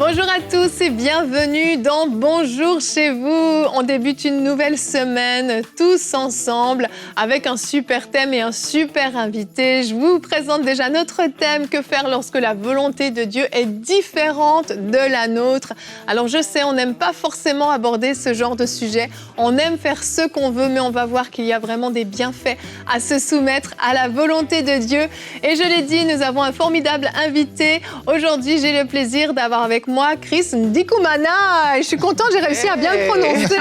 Bonjour à tous et bienvenue dans Bonjour chez vous. On débute une nouvelle semaine tous ensemble avec un super thème et un super invité. Je vous présente déjà notre thème, que faire lorsque la volonté de Dieu est différente de la nôtre. Alors je sais, on n'aime pas forcément aborder ce genre de sujet. On aime faire ce qu'on veut, mais on va voir qu'il y a vraiment des bienfaits à se soumettre à la volonté de Dieu. Et je l'ai dit, nous avons un formidable invité. Aujourd'hui, j'ai le plaisir d'avoir avec moi Chris Ndikumana. Et je suis contente, j'ai réussi à bien le prononcer.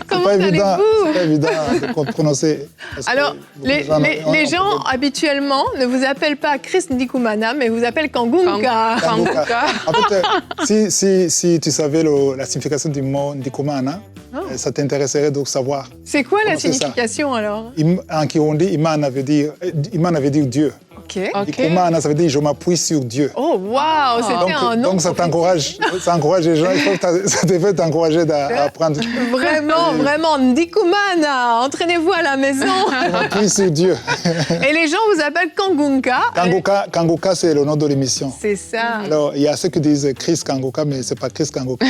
Comment allez-vous? C'est pas évident de prononcer. Alors, les gens habituellement ne vous appellent pas Chris Ndikumana, mais vous appellent Kangunka. Kangunka. En fait, si tu savais la signification du mot Ndikumana, ça t'intéresserait de savoir. C'est quoi la signification alors? En Kirundi, Imana veut dire Dieu. Okay. Ndikumana, ça veut dire je m'appuie sur Dieu. Oh waouh, c'était un nom. Donc ça t'encourage, ça encourage les gens. Il faut que ça devait t'encourager à apprendre. Vraiment, Ndikumana, entraînez-vous à la maison. Je m'appuie sur Dieu. Et les gens vous appellent Kangunka. Kangunka, c'est le nom de l'émission. C'est ça. Alors il y a ceux qui disent Chris Kangunka, mais c'est pas Chris Kangunka.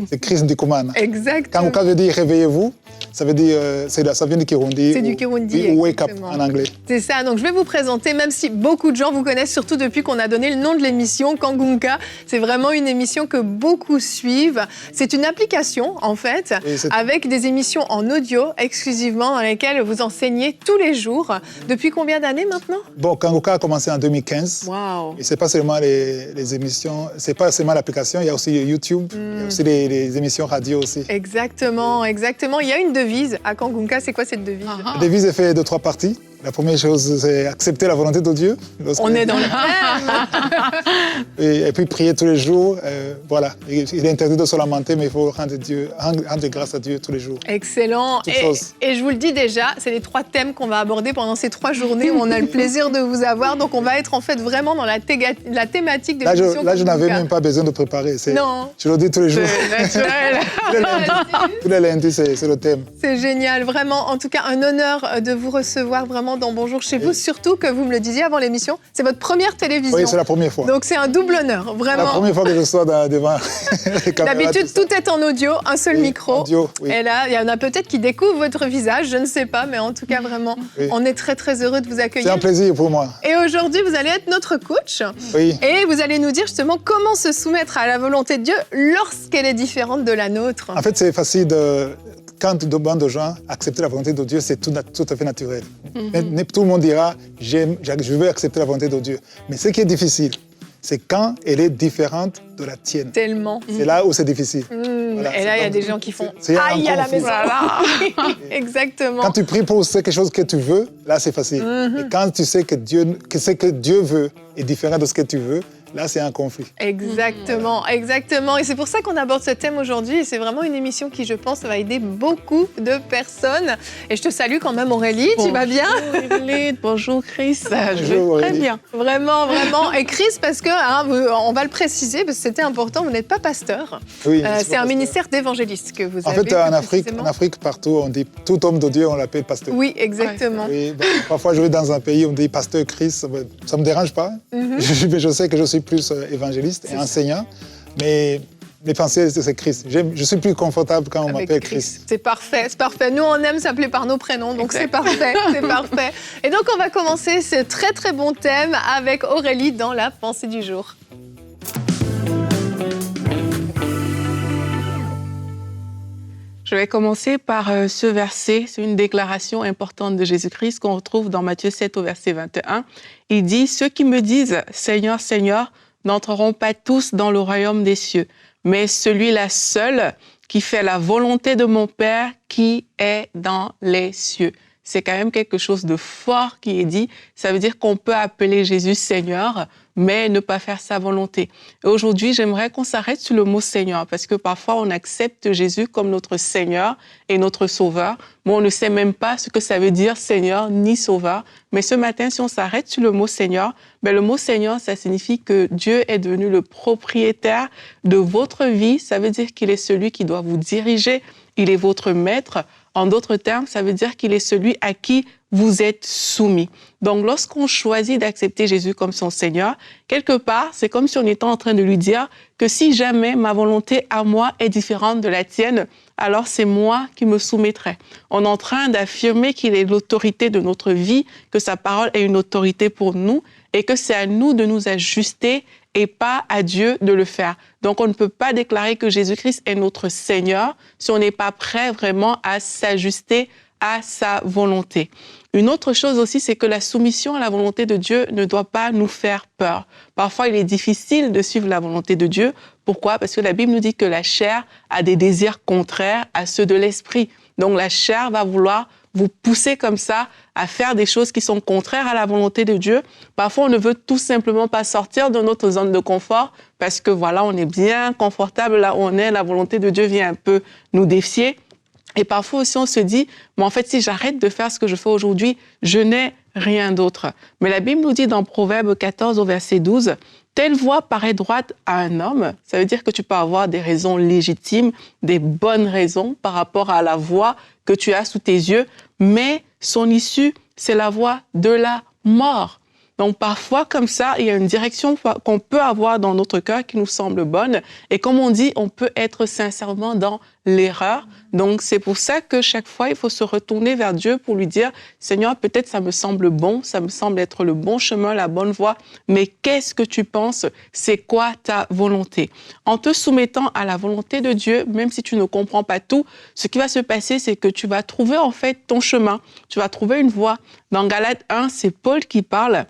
C'est Chris Ndikumana. Exactement. Kangunka veut dire réveillez-vous. Ça veut dire, ça vient du Kirundi. C'est du Kirundi. Ou wake up en anglais. C'est ça. Donc je vais vous présenter, même si beaucoup de gens vous connaissent, surtout depuis qu'on a donné le nom de l'émission, Kangunka. C'est vraiment une émission que beaucoup suivent. C'est une application, en fait, avec des émissions en audio exclusivement, dans lesquelles vous enseignez tous les jours. Depuis combien d'années maintenant? Bon, Kangunka a commencé en 2015. Wow. Et c'est pas seulement les émissions, c'est pas seulement l'application, il y a aussi YouTube, il y a aussi les émissions radio aussi. Exactement, exactement. Il y a une devise à Kangunka. C'est quoi cette devise? La devise est faite de 3 parties. La première chose, c'est accepter la volonté de Dieu. On est dans le thème. Et puis prier tous les jours. Voilà. Il est interdit de se lamenter, mais il faut rendre grâce à Dieu tous les jours. Excellent. Et je vous le dis déjà, c'est les 3 thèmes qu'on va aborder pendant ces 3 journées où on a le plaisir de vous avoir. Donc on va être en fait vraiment dans la thématique de l'émission. Là, je n'avais même pas besoin de préparer. Non. Je le dis tous les jours. C'est naturel. Tous les lundis, c'est le thème. C'est génial. Vraiment, en tout cas, un honneur de vous recevoir vraiment dans Bonjour chez vous, surtout que vous me le disiez avant l'émission, c'est votre première télévision. Oui, c'est la première fois. Donc c'est un double honneur, vraiment. La première fois que je sois devant les caméras. D'habitude, tout est en audio, un seul micro. Audio, oui. Et là, il y en a peut-être qui découvrent votre visage, je ne sais pas, mais en tout cas, vraiment, on est très, très heureux de vous accueillir. C'est un plaisir pour moi. Et aujourd'hui, vous allez être notre coach. Oui. Et vous allez nous dire justement comment se soumettre à la volonté de Dieu lorsqu'elle est différente de la nôtre. En fait, c'est facile quand tu demandes aux gens accepter la volonté de Dieu, c'est tout à fait naturel. Tout le monde dira, je veux accepter la volonté de Dieu. Mais ce qui est difficile, c'est quand elle est différente de la tienne. Tellement. C'est là où c'est difficile. Voilà, et là, il y a des gens qui font aïe à la maison. Exactement. Quand tu pries pour quelque chose que tu veux, là, c'est facile. Mais quand tu sais que ce que Dieu veut est différent de ce que tu veux, là, c'est un conflit. Exactement, exactement. Et c'est pour ça qu'on aborde ce thème aujourd'hui. Et c'est vraiment une émission qui, je pense, va aider beaucoup de personnes. Et je te salue quand même, Aurélie. Tu vas bien? Bonjour, Evelyne. Bonjour, Chris. Je vais très bien. Vraiment, vraiment. Et Chris, parce que, on va le préciser, parce que c'était important, vous n'êtes pas pasteur. Oui, c'est un ministère d'évangéliste que vous avez. En fait, en Afrique, partout, on dit tout homme de Dieu, on l'appelle pasteur. Oui, exactement. Oui, parfois, je vais dans un pays, on dit pasteur Chris. Ça ne me dérange pas. Je sais que je suis plus évangéliste et enseignant, mais mes pensées, c'est Christ. Je suis plus confortable quand on m'appelle Christ. C'est parfait, c'est parfait. Nous, on aime s'appeler par nos prénoms, donc c'est parfait, c'est parfait. Et donc, on va commencer ce très, très bon thème avec Aurélie dans la pensée du jour. Je vais commencer par ce verset. C'est une déclaration importante de Jésus-Christ qu'on retrouve dans Matthieu 7 au verset 21. Il dit « Ceux qui me disent « Seigneur, Seigneur » n'entreront pas tous dans le royaume des cieux, mais celui-là seul qui fait la volonté de mon Père qui est dans les cieux. » C'est quand même quelque chose de fort qui est dit. Ça veut dire qu'on peut appeler Jésus Seigneur, mais ne pas faire sa volonté. Et aujourd'hui, j'aimerais qu'on s'arrête sur le mot Seigneur, parce que parfois, on accepte Jésus comme notre Seigneur et notre Sauveur, mais on ne sait même pas ce que ça veut dire Seigneur ni Sauveur. Mais ce matin, si on s'arrête sur le mot Seigneur, le mot Seigneur, ça signifie que Dieu est devenu le propriétaire de votre vie. Ça veut dire qu'il est celui qui doit vous diriger. Il est votre maître. En d'autres termes, ça veut dire qu'il est celui à qui vous êtes soumis. Donc, lorsqu'on choisit d'accepter Jésus comme son Seigneur, quelque part, c'est comme si on était en train de lui dire que si jamais ma volonté à moi est différente de la tienne, alors c'est moi qui me soumettrai. On est en train d'affirmer qu'il est l'autorité de notre vie, que sa parole est une autorité pour nous et que c'est à nous de nous ajuster et pas à Dieu de le faire. Donc, on ne peut pas déclarer que Jésus-Christ est notre Seigneur si on n'est pas prêt vraiment à s'ajuster à sa volonté. Une autre chose aussi, c'est que la soumission à la volonté de Dieu ne doit pas nous faire peur. Parfois, il est difficile de suivre la volonté de Dieu. Pourquoi? Parce que la Bible nous dit que la chair a des désirs contraires à ceux de l'esprit. Donc, la chair va vouloir vous pousser comme ça à faire des choses qui sont contraires à la volonté de Dieu. Parfois, on ne veut tout simplement pas sortir de notre zone de confort parce que voilà, on est bien confortable là où on est. La volonté de Dieu vient un peu nous défier. Et parfois aussi, on se dit, mais en fait, si j'arrête de faire ce que je fais aujourd'hui, je n'ai rien d'autre. Mais la Bible nous dit dans Proverbe 14 au verset 12, « Telle voie paraît droite à un homme », ça veut dire que tu peux avoir des raisons légitimes, des bonnes raisons par rapport à la voie que tu as sous tes yeux, mais son issue, c'est la voie de la mort. Donc, parfois, comme ça, il y a une direction qu'on peut avoir dans notre cœur qui nous semble bonne. Et comme on dit, on peut être sincèrement dans l'erreur. Donc, c'est pour ça que chaque fois, il faut se retourner vers Dieu pour lui dire, « Seigneur, peut-être ça me semble bon, ça me semble être le bon chemin, la bonne voie, mais qu'est-ce que tu penses? C'est quoi ta volonté? » En te soumettant à la volonté de Dieu, même si tu ne comprends pas tout, ce qui va se passer, c'est que tu vas trouver en fait ton chemin. Tu vas trouver une voie. Dans Galates 1, c'est Paul qui parle.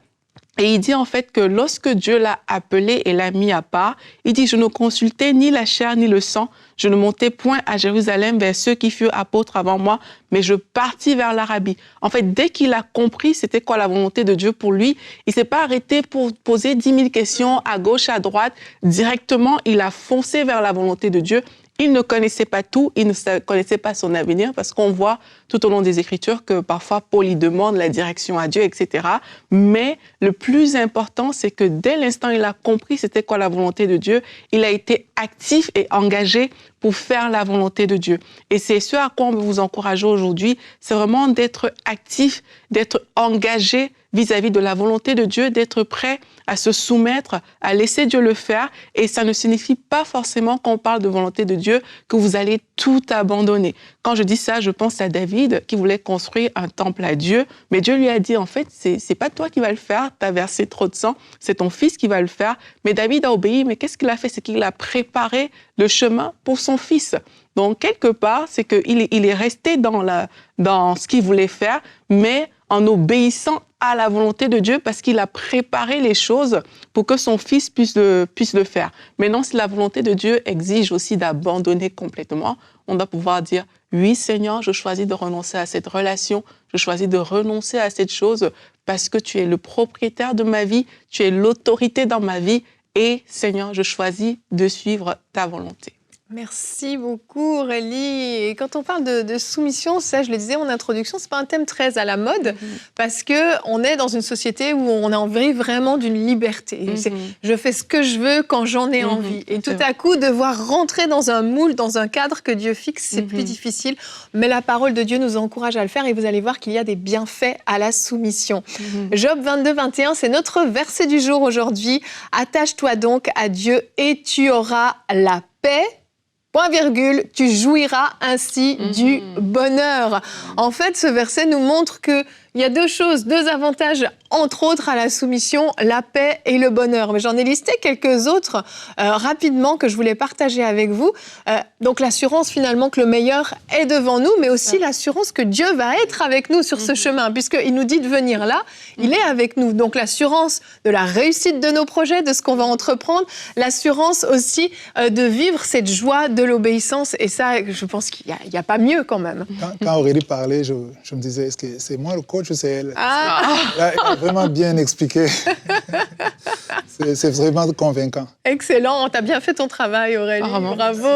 Et il dit en fait que lorsque Dieu l'a appelé et l'a mis à part, il dit « Je ne consultais ni la chair ni le sang, je ne montais point à Jérusalem vers ceux qui furent apôtres avant moi, mais je partis vers l'Arabie. » En fait, dès qu'il a compris c'était quoi la volonté de Dieu pour lui, il s'est pas arrêté pour poser 10 000 questions à gauche, à droite. Directement, il a foncé vers la volonté de Dieu. Il ne connaissait pas tout, il ne connaissait pas son avenir, parce qu'on voit tout au long des Écritures que parfois Paul y demande la direction à Dieu, etc. Mais le plus important, c'est que dès l'instant où il a compris c'était quoi la volonté de Dieu, il a été actif et engagé pour faire la volonté de Dieu. Et c'est ce à quoi on veut vous encourager aujourd'hui, c'est vraiment d'être actif, d'être engagé vis-à-vis de la volonté de Dieu, d'être prêt à se soumettre, à laisser Dieu le faire. Et ça ne signifie pas forcément, quand on parle de volonté de Dieu, que vous allez tout abandonner. Quand je dis ça, je pense à David qui voulait construire un temple à Dieu, mais Dieu lui a dit, en fait, c'est pas toi qui vas le faire, t'as versé trop de sang, c'est ton fils qui va le faire. Mais David a obéi, mais qu'est-ce qu'il a fait? C'est qu'il a préparé le chemin pour son fils. Donc, quelque part, c'est qu'il est resté dans ce qu'il voulait faire, mais en obéissant à la volonté de Dieu parce qu'il a préparé les choses pour que son fils puisse le faire. Maintenant, si la volonté de Dieu exige aussi d'abandonner complètement, on doit pouvoir dire « Oui, Seigneur, je choisis de renoncer à cette relation, je choisis de renoncer à cette chose parce que tu es le propriétaire de ma vie, tu es l'autorité dans ma vie et, Seigneur, je choisis de suivre ta volonté. » Merci beaucoup Aurélie. Et quand on parle de soumission, ça je le disais en introduction, c'est pas un thème très à la mode parce que on est dans une société où on a envie vraiment d'une liberté. Je fais ce que je veux quand j'en ai envie. Et tout à coup, devoir rentrer dans un moule, dans un cadre que Dieu fixe, c'est plus difficile. Mais la parole de Dieu nous encourage à le faire et vous allez voir qu'il y a des bienfaits à la soumission. Job 22, 21, c'est notre verset du jour aujourd'hui. Attache-toi donc à Dieu et tu auras la paix. Point virgule, tu jouiras ainsi du bonheur. En fait, ce verset nous montre qu'il y a deux choses, deux avantages, entre autres à la soumission, la paix et le bonheur. Mais j'en ai listé quelques autres rapidement que je voulais partager avec vous. Donc l'assurance finalement que le meilleur est devant nous, mais aussi l'assurance que Dieu va être avec nous sur ce chemin, puisqu'il nous dit de venir là, il est avec nous. Donc l'assurance de la réussite de nos projets, de ce qu'on va entreprendre, l'assurance aussi de vivre cette joie de l'obéissance. Et ça, je pense qu'il n'y a pas mieux quand même. Quand Aurélie parlait, je me disais, est-ce que c'est moi le coach ou c'est elle? Là, elle a vraiment bien expliqué. C'est vraiment convaincant. Excellent, tu as bien fait ton travail, Aurélie. Vraiment. Bravo.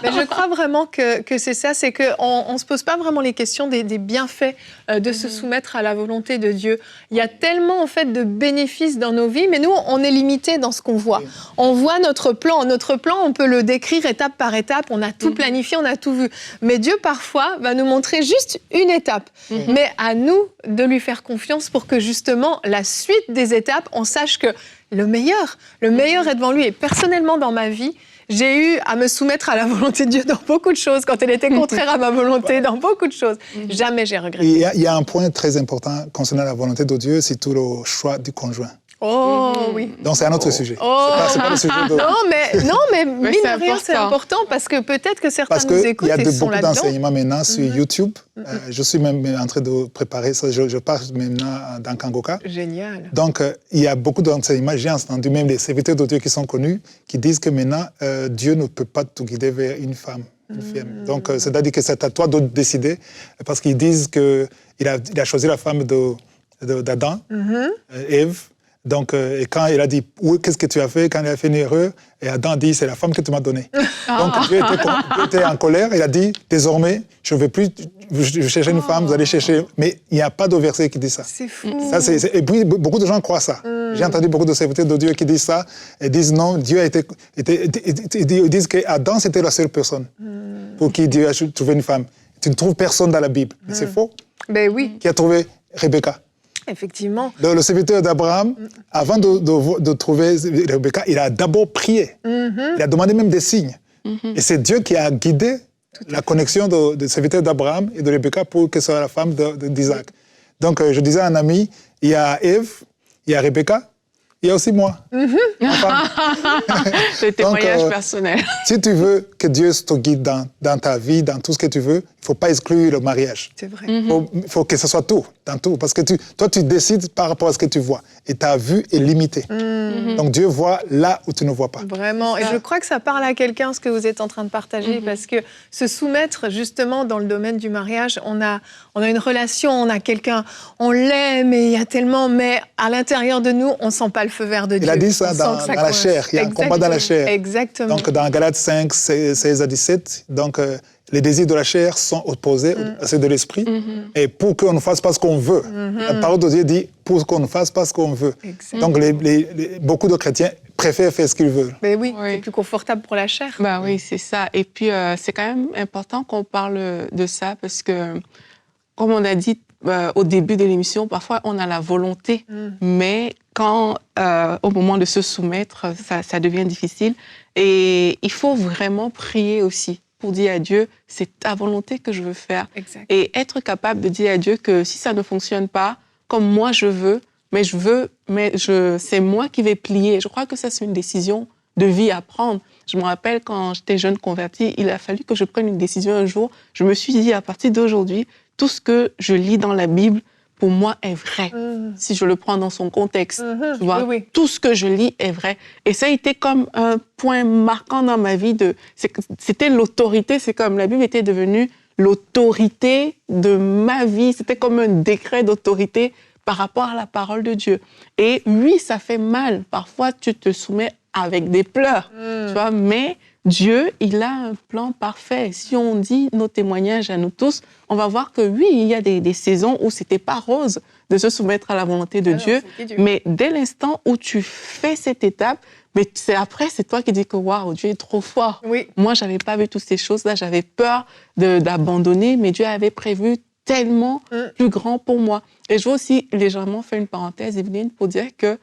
Mais je crois vraiment que c'est ça, c'est qu'on ne se pose pas vraiment les questions des bienfaits de se soumettre à la volonté de Dieu. Il y a tellement en fait de bénéfices dans nos vies, mais nous, on est limité dans ce qu'on voit. Oui. On voit notre plan. Notre plan, on peut le décrire étape par étape. On a tout planifié, on a tout vu. Mais Dieu, parfois, va nous montrer juste une étape. Mais à nous de lui faire confiance pour que justement, la suite des étapes, on sache que le meilleur est devant lui. Et personnellement, dans ma vie, j'ai eu à me soumettre à la volonté de Dieu dans beaucoup de choses, quand elle était contraire à ma volonté, dans beaucoup de choses. Jamais j'ai regretté. Il y a un point très important concernant la volonté de Dieu, c'est tout le choix du conjoint. Oh oui. Donc, c'est un autre sujet. Oh. C'est pas le sujet de... Non, mais mine de rien, c'est important parce que peut-être que certains Parce nous qu'il écoutent y a et sont beaucoup là-dedans. d'enseignements maintenant sur YouTube. Je suis même en train de préparer ça. Je pars maintenant dans Kangoka. Génial. Donc, il y a beaucoup d'enseignements. J'ai entendu même des serviteurs de Dieu qui sont connus, qui disent que maintenant, Dieu ne peut pas te guider vers une femme. Une femme. Donc, c'est-à-dire que c'est à toi de décider, parce qu'ils disent qu'il a choisi la femme d'Adam, Ève. Donc, et quand il a dit « Qu'est-ce que tu as fait ?» Quand il a fait une erreur, et Adam a dit « C'est la femme que tu m'as donnée. » Donc, Dieu était en colère. Il a dit « Désormais, je ne veux plus chercher une femme, vous allez chercher... » Mais il n'y a pas de verset qui dit ça. C'est fou. Ça, et puis, beaucoup de gens croient ça. J'ai entendu beaucoup de serviteurs de Dieu qui disent ça, et disent non, Dieu a été... Ils disent qu'Adam, c'était la seule personne pour qui Dieu a trouvé une femme. Tu ne trouves personne dans la Bible. Mais c'est faux. Ben oui, Qui a trouvé Rebecca. effectivement. Le serviteur d'Abraham, avant de trouver Rebecca, il a d'abord prié. Il a demandé même des signes. Et c'est Dieu qui a guidé la connexion du serviteur d'Abraham et de Rebecca pour que ce soit la femme d'Isaac. Donc, je disais à un ami, il y a Ève, il y a Rebecca, il y a aussi moi. Le témoignage personnel. Si tu veux que Dieu te guide dans ta vie, dans tout ce que tu veux, il ne faut pas exclure le mariage. C'est vrai. Il faut que ce soit tout, dans tout. Parce que toi, tu décides par rapport à ce que tu vois. Et ta vue est limitée. Donc Dieu voit là où tu ne vois pas. Vraiment. Et je crois que ça parle à quelqu'un, ce que vous êtes en train de partager, parce que se soumettre justement dans le domaine du mariage, on a une relation, on a quelqu'un, on l'aime et il y a tellement, mais à l'intérieur de nous, on ne sent pas le feu vert de Dieu. Il a dit ça dans la chair. Il y a un combat dans la chair. Exactement. Donc dans Galates 5, 16 à 17, donc, les désirs de la chair sont opposés à ceux de l'esprit. Et pour qu'on ne fasse pas ce qu'on veut, la parole de Dieu dit pour qu'on ne fasse pas ce qu'on veut. Donc beaucoup de chrétiens préfèrent faire ce qu'ils veulent. Mais oui, c'est plus confortable pour la chair. Bah oui, c'est ça. Et puis, c'est quand même important qu'on parle de ça parce que, comme on a dit au début de l'émission, parfois on a la volonté, mais quand, au moment de se soumettre, ça devient difficile. Et il faut vraiment prier aussi pour dire à Dieu, c'est ta volonté que je veux faire. Exact. Et être capable de dire à Dieu que si ça ne fonctionne pas comme moi je veux, c'est moi qui vais plier. Je crois que ça, c'est une décision de vie à prendre. Je me rappelle quand j'étais jeune convertie, il a fallu que je prenne une décision un jour. Je me suis dit, à partir d'aujourd'hui, tout ce que je lis dans la Bible, pour moi, est vrai. Si je le prends dans son contexte, tu vois, tout ce que je lis est vrai. Et ça a été comme un point marquant dans ma vie. C'était l'autorité. C'est comme la Bible était devenue l'autorité de ma vie. C'était comme un décret d'autorité par rapport à la parole de Dieu. Et oui, ça fait mal. Parfois, tu te soumets avec des pleurs, tu vois, mais Dieu, il a un plan parfait. Si on dit nos témoignages à nous tous, on va voir que oui, il y a des saisons où c'était pas rose de se soumettre à la volonté de Dieu, mais dès l'instant où tu fais cette étape, mais c'est toi qui dis que waouh, Dieu est trop fort. Oui. Moi, j'avais pas vu toutes ces choses-là, j'avais peur d'abandonner, mais Dieu avait prévu tellement plus grand pour moi. Et je veux aussi légèrement faire une parenthèse, Evelyne, pour dire que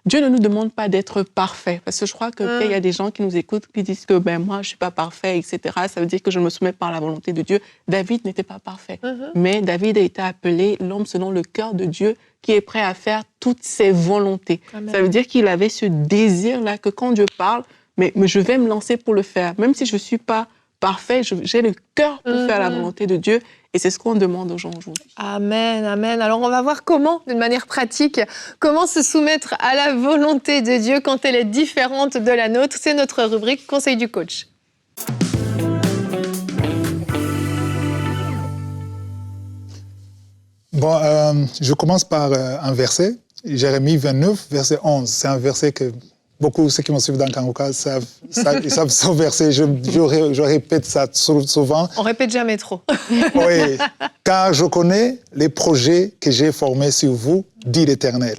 Dieu ne nous demande pas d'être parfait. Parce que je crois qu'il y a des gens qui nous écoutent qui disent que moi, je ne suis pas parfait, etc. Ça veut dire que je me soumets par la volonté de Dieu. David n'était pas parfait. Mais David a été appelé l'homme selon le cœur de Dieu qui est prêt à faire toutes ses volontés. Amen. Ça veut dire qu'il avait ce désir-là que quand Dieu parle, mais je vais me lancer pour le faire. Même si je ne suis pas parfait, j'ai le cœur pour faire la volonté de Dieu. Et c'est ce qu'on demande aux gens aujourd'hui. Amen, amen. Alors, on va voir comment, d'une manière pratique, comment se soumettre à la volonté de Dieu quand elle est différente de la nôtre. C'est notre rubrique Conseil du coach. Bon, je commence par un verset. Jérémie 29, verset 11. C'est un verset que beaucoup, ceux qui me suivent dans Kangoka, ils savent ce verset. Je répète ça souvent. On répète jamais trop. Oui, car je connais les projets que j'ai formés sur vous, dit l'Éternel.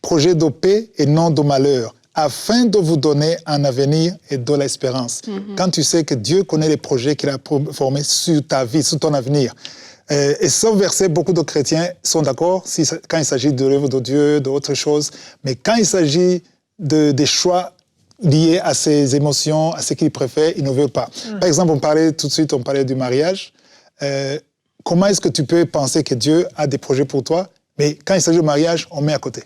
Projets de paix et non de malheur, afin de vous donner un avenir et de l'espérance. Quand tu sais que Dieu connaît les projets qu'il a formés sur ta vie, sur ton avenir. Et ce verset, beaucoup de chrétiens sont d'accord quand il s'agit de l'œuvre de Dieu, d'autres choses, mais quand il s'agit des choix liés à ses émotions, à ce qu'il préfère, ils ne veulent pas. Par exemple, on parlait du mariage. Comment est-ce que tu peux penser que Dieu a des projets pour toi, mais quand il s'agit de mariage, on met à côté.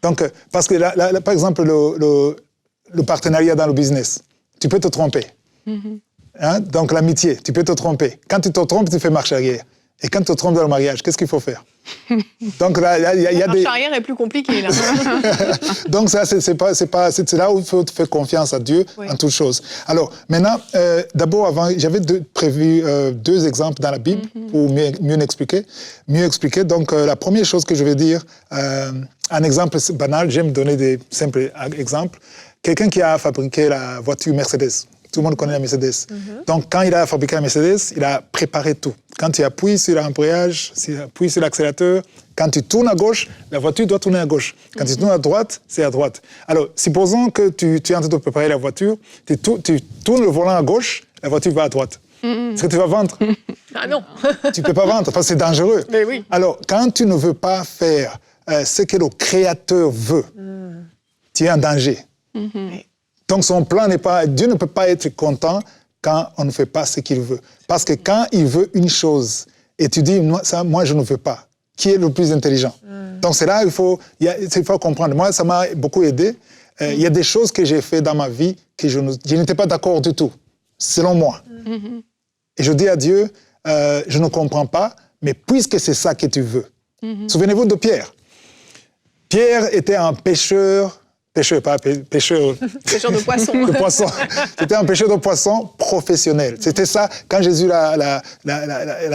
Donc, parce que par exemple, le partenariat dans le business, tu peux te tromper. Hein? Donc, l'amitié, tu peux te tromper. Quand tu te trompes, tu fais marche arrière. Et quand tu te trompes dans le mariage, qu'est-ce qu'il faut faire? Donc là, il y a la marche arrière est plus compliquée, là. Donc ça, c'est là où il faut faire confiance à Dieu en toutes choses. Alors, maintenant, d'abord, j'avais prévu 2 exemples dans la Bible pour mieux expliquer. Donc, la première chose que je vais dire, un exemple banal, j'aime donner des simples exemples. Quelqu'un qui a fabriqué la voiture Mercedes. Tout le monde connaît la Mercedes. Donc, quand il a fabriqué la Mercedes, il a préparé tout. Quand tu appuies sur l'embrayage, si tu appuies sur l'accélérateur, quand tu tournes à gauche, la voiture doit tourner à gauche. Quand tu tournes à droite, c'est à droite. Alors, supposons que tu es en train de préparer la voiture, tu tournes le volant à gauche, la voiture va à droite. Est-ce que tu vas vendre? Ah non. Tu ne peux pas vendre parce que c'est dangereux. Mais oui. Alors, quand tu ne veux pas faire ce que le Créateur veut, tu es en danger. Donc, son plan n'est pas... Dieu ne peut pas être content quand on ne fait pas ce qu'il veut. Parce que quand il veut une chose, et tu dis, moi, je ne veux pas, qui est le plus intelligent? Donc, c'est là qu'il faut comprendre. Moi, ça m'a beaucoup aidé. Il y a des choses que j'ai faites dans ma vie que je n'étais pas d'accord du tout, selon moi. Et je dis à Dieu, je ne comprends pas, mais puisque c'est ça que tu veux. Souvenez-vous de Pierre. Pierre était un pêcheur Pêcheur de poissons. De poissons. C'était un pêcheur de poissons professionnel. C'était ça, quand Jésus l'a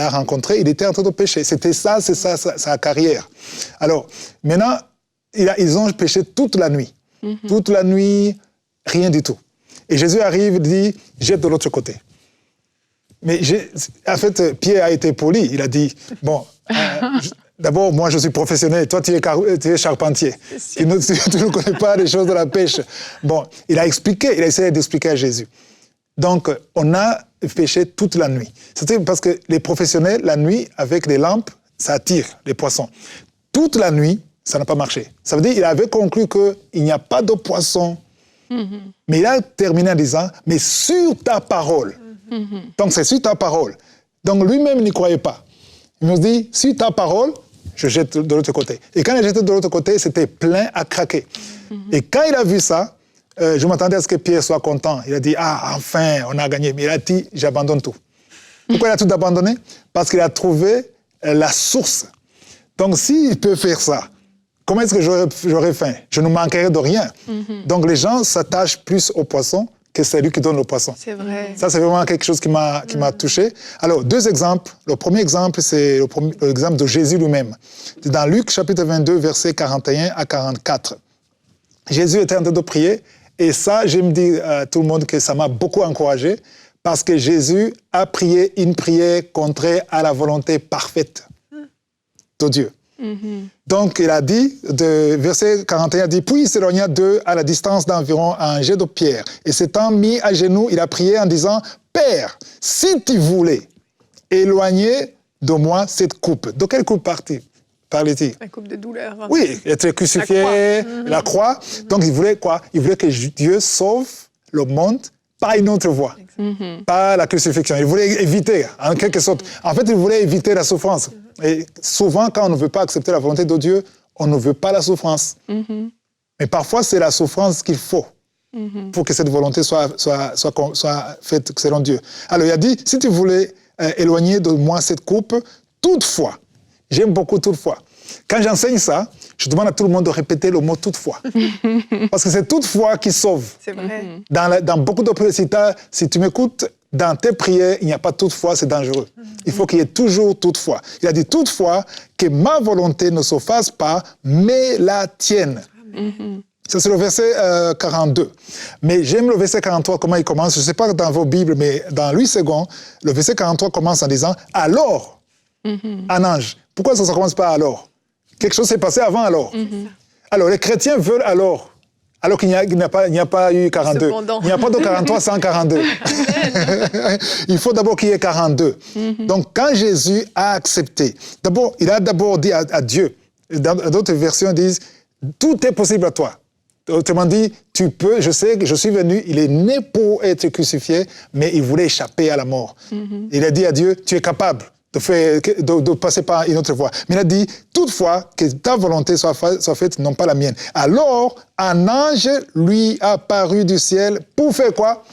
rencontré, il était en train de pêcher. C'était ça, c'est ça, sa carrière. Alors, maintenant, ils ont pêché toute la nuit. Toute la nuit, rien du tout. Et Jésus arrive et dit, jette de l'autre côté. Mais en fait, Pierre a été poli. Il a dit, bon... D'abord, moi, je suis professionnel. Toi, tu es charpentier. Tu ne connais pas les choses de la pêche. Bon, il a essayé d'expliquer à Jésus. Donc, on a pêché toute la nuit. C'était parce que les professionnels, la nuit, avec les lampes, ça attire les poissons. Toute la nuit, ça n'a pas marché. Ça veut dire qu'il avait conclu qu'il n'y a pas de poissons. Mais il a terminé en disant, mais sur ta parole. Donc, c'est sur ta parole. Donc, lui-même n'y croyait pas. Il me dit, sur ta parole, je jette de l'autre côté. Et quand il a jeté de l'autre côté, c'était plein à craquer. Et quand il a vu ça, je m'attendais à ce que Pierre soit content. Il a dit, enfin, on a gagné. Mais il a dit, j'abandonne tout. Pourquoi il a tout abandonné? Parce qu'il a trouvé la source. Donc, s'il peut faire ça, comment est-ce que j'aurais faim? Je ne manquerai de rien. Donc, les gens s'attachent plus aux poissons que c'est lui qui donne le poisson. C'est vrai. Ça, c'est vraiment quelque chose qui m'a touché. Alors, 2 exemples. Le premier exemple, c'est l'exemple de Jésus lui-même. C'est dans Luc, chapitre 22, versets 41 à 44. Jésus était en train de prier, et ça, j'aime dire à tout le monde que ça m'a beaucoup encouragé, parce que Jésus a prié une prière contraire à la volonté parfaite de Dieu. Donc, il a dit, verset 41, il dit, puis il s'éloigna d'eux à la distance d'environ un jet de pierre. Et s'étant mis à genoux, il a prié en disant, Père, si tu voulais éloigner de moi cette coupe. De quelle coupe parlait-il? La coupe de douleur. Oui, être crucifié, la croix. Donc, il voulait quoi? Il voulait que Dieu sauve le monde par une autre voie, par la crucifixion. Il voulait éviter, en quelque sorte. En fait, il voulait éviter la souffrance. Et souvent, quand on ne veut pas accepter la volonté de Dieu, on ne veut pas la souffrance. Mais parfois, c'est la souffrance qu'il faut pour que cette volonté soit faite selon Dieu. Alors, il a dit, si tu voulais éloigner de moi cette coupe, toutefois, j'aime beaucoup toutefois. Quand j'enseigne ça, je demande à tout le monde de répéter le mot toutefois. Parce que c'est toutefois qui sauve. C'est vrai. Dans beaucoup d'autres, si tu m'écoutes dans tes prières, il n'y a pas toutefois, c'est dangereux. Il faut qu'il y ait toujours toutefois. Il a dit toutefois que ma volonté ne se fasse pas, mais la tienne. Ça, c'est le verset 42. Mais j'aime le verset 43, comment il commence. Je ne sais pas dans vos Bibles, mais dans Louis II, le verset 43 commence en disant « Alors, un ange ». Pourquoi ça ne commence pas « alors » ? Quelque chose s'est passé avant « alors ». Alors, les chrétiens veulent « alors ». Alors qu'il n'y a pas eu 42. Cependant. Il n'y a pas de 43 sans 42. Il faut d'abord qu'il y ait 42. Donc, quand Jésus a accepté, d'abord, il a d'abord dit à Dieu, dans d'autres versions, ils disent « Tout est possible à toi ». Autrement dit, tu peux, je sais que je suis venu, il est né pour être crucifié, mais il voulait échapper à la mort. Il a dit à Dieu, tu es capable de passer par une autre voie. Mais il a dit, toutefois, que ta volonté soit faite, non pas la mienne. Alors, un ange lui a apparu du ciel pour faire quoi?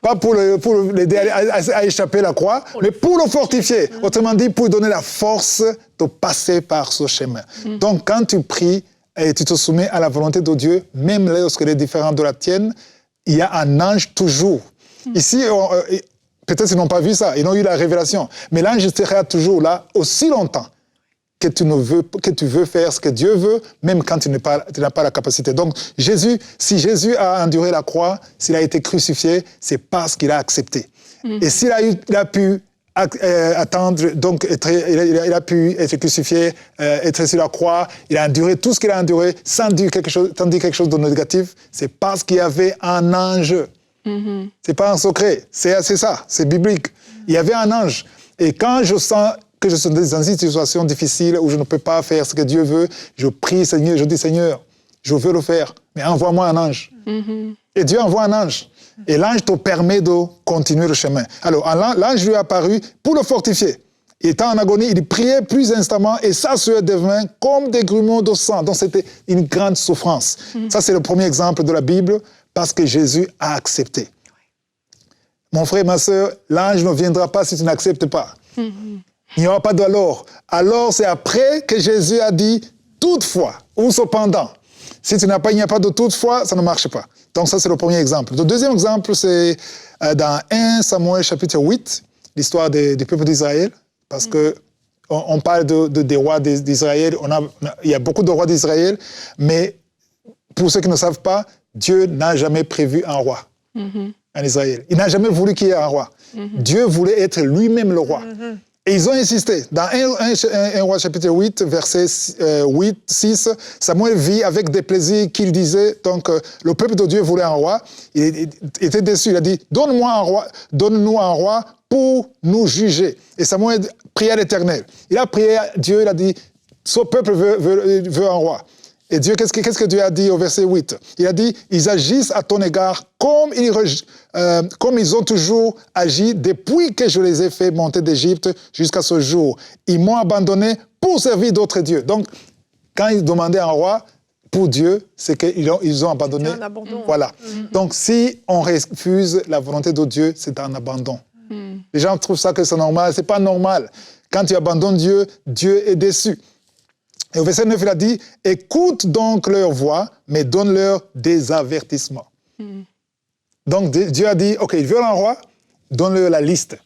Pas pour l'aider à échapper à la croix, mais pour le fortifier. Autrement dit, pour lui donner la force de passer par ce chemin. Donc, quand tu pries, et tu te soumets à la volonté de Dieu, même lorsqu'elle est différente de la tienne, il y a un ange toujours. Ici, peut-être ils n'ont pas vu ça, ils ont eu la révélation, mais l'ange sera toujours là aussi longtemps que tu veux faire ce que Dieu veut, même quand tu n'as pas la capacité. Donc, si Jésus a enduré la croix, s'il a été crucifié, c'est parce qu'il a accepté. Et s'il a pu attendre, donc il a pu être crucifié, être sur la croix, il a enduré tout ce qu'il a enduré sans dire quelque chose de négatif, c'est parce qu'il y avait un ange. C'est pas un secret, c'est ça, c'est biblique. Il y avait un ange. Et quand je sens que je suis dans une situation difficile où je ne peux pas faire ce que Dieu veut, je prie Seigneur, je dis Seigneur, je veux le faire, mais envoie-moi un ange. Et Dieu envoie un ange. Et l'ange te permet de continuer le chemin. Alors, l'ange lui est apparu pour le fortifier. Il était en agonie, il priait plus instamment et sa sueur devint comme des grumeaux de sang. Donc, c'était une grande souffrance. Ça, c'est le premier exemple de la Bible parce que Jésus a accepté. Mon frère, ma soeur, l'ange ne viendra pas si tu n'acceptes pas. Il n'y aura pas d'alors. Alors, c'est après que Jésus a dit toutefois ou cependant. Si il n'y a pas de toutefois, ça ne marche pas. Donc ça, c'est le premier exemple. Le deuxième exemple, c'est dans 1 Samuel chapitre 8, l'histoire du peuple d'Israël, parce qu'on parle des rois d'Israël, il y a beaucoup de rois d'Israël, mais pour ceux qui ne savent pas, Dieu n'a jamais prévu un roi en Israël. Il n'a jamais voulu qu'il y ait un roi. Dieu voulait être lui-même le roi. Et ils ont insisté. Dans 1 roi chapitre 8, verset 6, Samuel vit avec des plaisirs qu'il disait. Donc, le peuple de Dieu voulait un roi. Il était déçu. Il a dit, donne-nous un roi pour nous juger. Et Samuel pria à l'Éternel. Il a prié à Dieu, il a dit, ce peuple veut un roi. Et Dieu, qu'est-ce que Dieu a dit au verset 8? Il a dit, ils agissent à ton égard comme ils ont toujours agi depuis que je les ai fait monter d'Égypte jusqu'à ce jour. Ils m'ont abandonné pour servir d'autres dieux. Donc, quand ils demandaient un roi, pour Dieu, c'est qu'ils ont abandonné. C'est un abandon. Voilà. Donc, si on refuse la volonté de Dieu, c'est un abandon. Les gens trouvent ça que c'est normal. C'est pas normal. Quand tu abandonnes Dieu, Dieu est déçu. Et au verset 9, il a dit, écoute donc leur voix, mais donne-leur des avertissements. Donc Dieu a dit, OK, ils veulent un roi, donne-leur la liste.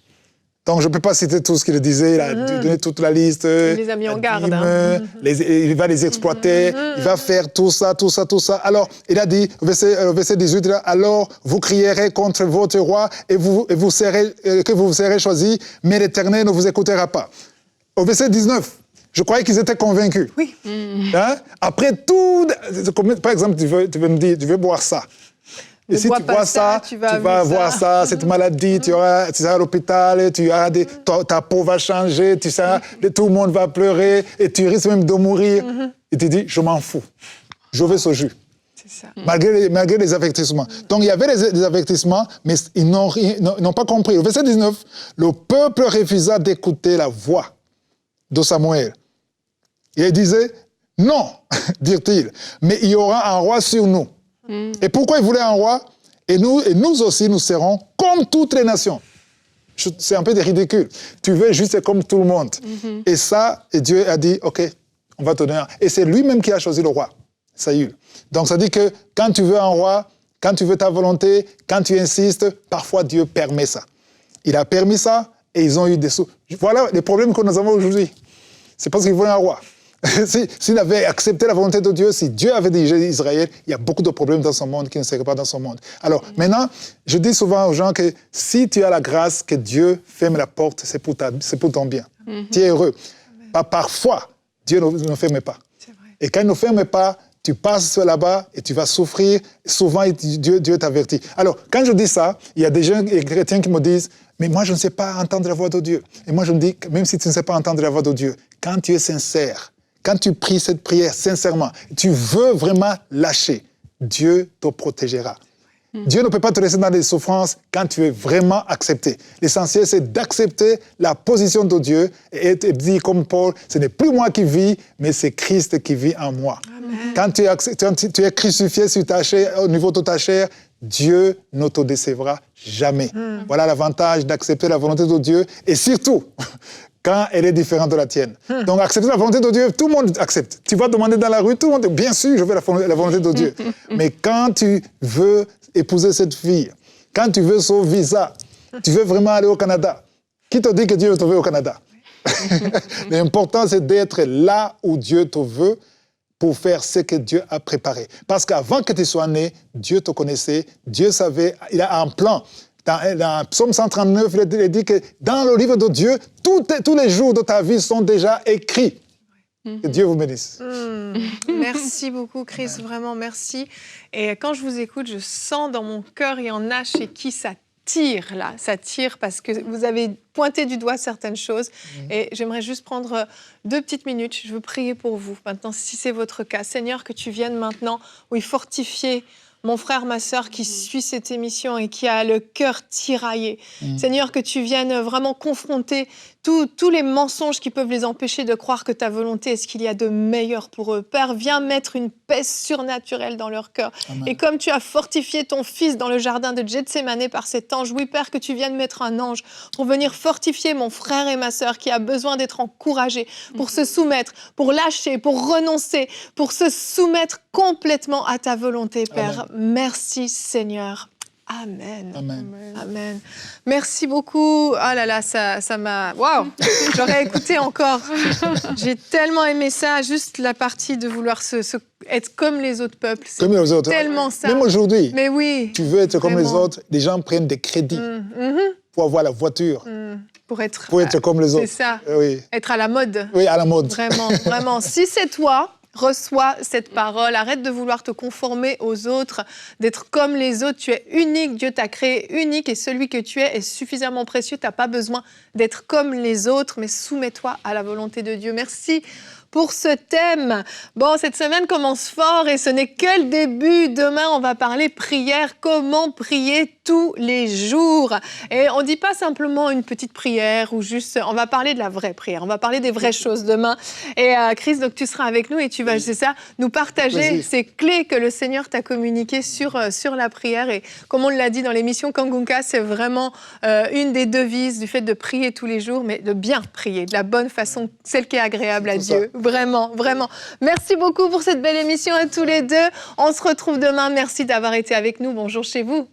Donc je ne peux pas citer tout ce qu'il disait, il a donné toute la liste. Il les a mis en garde. Il va les exploiter, il va faire tout ça. Alors, il a dit, au verset 18, il a dit, alors vous crierez contre votre roi et vous serez choisis, mais l'Éternel ne vous écoutera pas. Au verset 19, je croyais qu'ils étaient convaincus. Oui. Hein? Après tout, par exemple, tu veux me dire, tu veux boire ça. Et si tu bois ça, tu vas avoir ça, cette maladie, tu seras à l'hôpital, ta peau va changer, tout le monde va pleurer et tu risques même de mourir. Et tu dis, je m'en fous, je veux ce jus. C'est ça. Malgré les avertissements. Donc il y avait des avertissements, mais ils n'ont pas compris. Au verset 19, le peuple refusa d'écouter la voix de Samuel. Et il disait, non, dirent-ils, mais il y aura un roi sur nous. Et pourquoi il voulait un roi? Et nous aussi, nous serons comme toutes les nations. C'est un peu ridicule. Tu veux juste comme tout le monde. Et Dieu a dit, OK, on va te donner un. Et c'est lui-même qui a choisi le roi, Saül. Donc ça dit que quand tu veux un roi, quand tu veux ta volonté, quand tu insistes, parfois Dieu permet ça. Il a permis ça et ils ont eu des sous. Voilà les problèmes que nous avons aujourd'hui. C'est parce qu'ils voulaient un roi. S'ils avaient accepté la volonté de Dieu, si Dieu avait dirigé Israël, il y a beaucoup de problèmes dans son monde qui ne seraient pas dans son monde. Alors, maintenant, je dis souvent aux gens que si tu as la grâce que Dieu ferme la porte, c'est pour ton bien. Tu es heureux. Parfois, Dieu ne ferme pas. Et quand il ne ferme pas, tu passes là-bas et tu vas souffrir. Souvent, Dieu t'avertit. Alors, quand je dis ça, il y a des gens, des chrétiens qui me disent « Mais moi, je ne sais pas entendre la voix de Dieu. » Et moi, je me dis, même si tu ne sais pas entendre la voix de Dieu, quand tu es sincère, quand tu pries cette prière sincèrement, tu veux vraiment lâcher, Dieu te protégera. Dieu ne peut pas te laisser dans des souffrances quand tu es vraiment accepté. L'essentiel, c'est d'accepter la position de Dieu et dire comme Paul, ce n'est plus moi qui vis, mais c'est Christ qui vit en moi. Amen. Quand tu es crucifié sur ta chair, au niveau de ta chair, Dieu ne te décevra jamais. Voilà l'avantage d'accepter la volonté de Dieu et surtout, quand elle est différente de la tienne. Donc, accepter la volonté de Dieu, tout le monde accepte. Tu vas demander dans la rue, tout le monde dit, bien sûr, je veux la volonté de Dieu. Mais quand tu veux épouser cette fille, quand tu veux son visa, tu veux vraiment aller au Canada, qui te dit que Dieu te veut au Canada? L'important, c'est d'être là où Dieu te veut pour faire ce que Dieu a préparé. Parce qu'avant que tu sois né, Dieu te connaissait, Dieu savait, il a un plan. Dans Psaume 139, il dit que dans le livre de Dieu, tous les jours de ta vie sont déjà écrits. Que Dieu vous bénisse. Merci beaucoup, Chris, vraiment merci. Et quand je vous écoute, je sens dans mon cœur, il y en a chez qui ça tire, là. Ça tire parce que vous avez pointé du doigt certaines choses. Et j'aimerais juste prendre 2 petites minutes. Je veux prier pour vous. Maintenant, si c'est votre cas, Seigneur, que tu viennes maintenant, oui, fortifier mon frère, ma sœur qui suit cette émission et qui a le cœur tiraillé. Seigneur, que tu viennes vraiment confronter tous les mensonges qui peuvent les empêcher de croire que ta volonté est ce qu'il y a de meilleur pour eux. Père, viens mettre une paix surnaturelle dans leur cœur. Amen. Et comme tu as fortifié ton fils dans le jardin de Gethsémané par cet ange, oui, Père, que tu viennes mettre un ange pour venir fortifier mon frère et ma sœur qui a besoin d'être encouragé, pour se soumettre, pour lâcher, pour renoncer, pour se soumettre complètement à ta volonté, Père. Amen. Merci, Seigneur. Amen. Amen. Amen. Merci beaucoup. Ah là là, ça m'a... Waouh. J'aurais écouté encore. J'ai tellement aimé ça, juste la partie de vouloir être comme les autres peuples. C'est comme les autres. Tellement ça. Même aujourd'hui, mais oui, tu veux être comme vraiment. les autres, les gens prennent des crédits pour avoir la voiture. Pour être comme les autres. C'est ça. Oui. Être à la mode. Oui, à la mode. Vraiment, vraiment. Si c'est toi... Reçois cette parole, arrête de vouloir te conformer aux autres, d'être comme les autres. Tu es unique, Dieu t'a créé unique et celui que tu es est suffisamment précieux. Tu n'as pas besoin d'être comme les autres, mais soumets-toi à la volonté de Dieu. Merci pour ce thème. Bon, cette semaine commence fort et ce n'est que le début. Demain, on va parler prière, comment prier tous les jours. Et on ne dit pas simplement une petite prière ou juste... On va parler de la vraie prière, on va parler des vraies choses demain. Et Chris, donc tu seras avec nous et tu vas, c'est ça, nous partager ces clés que le Seigneur t'a communiquées sur la prière. Et comme on l'a dit dans l'émission Kangunka, c'est vraiment une des devises du fait de prier tous les jours, mais de bien prier, de la bonne façon, celle qui est agréable à Dieu. Vraiment, vraiment. Merci beaucoup pour cette belle émission à tous les deux. On se retrouve demain. Merci d'avoir été avec nous. Bonjour chez vous.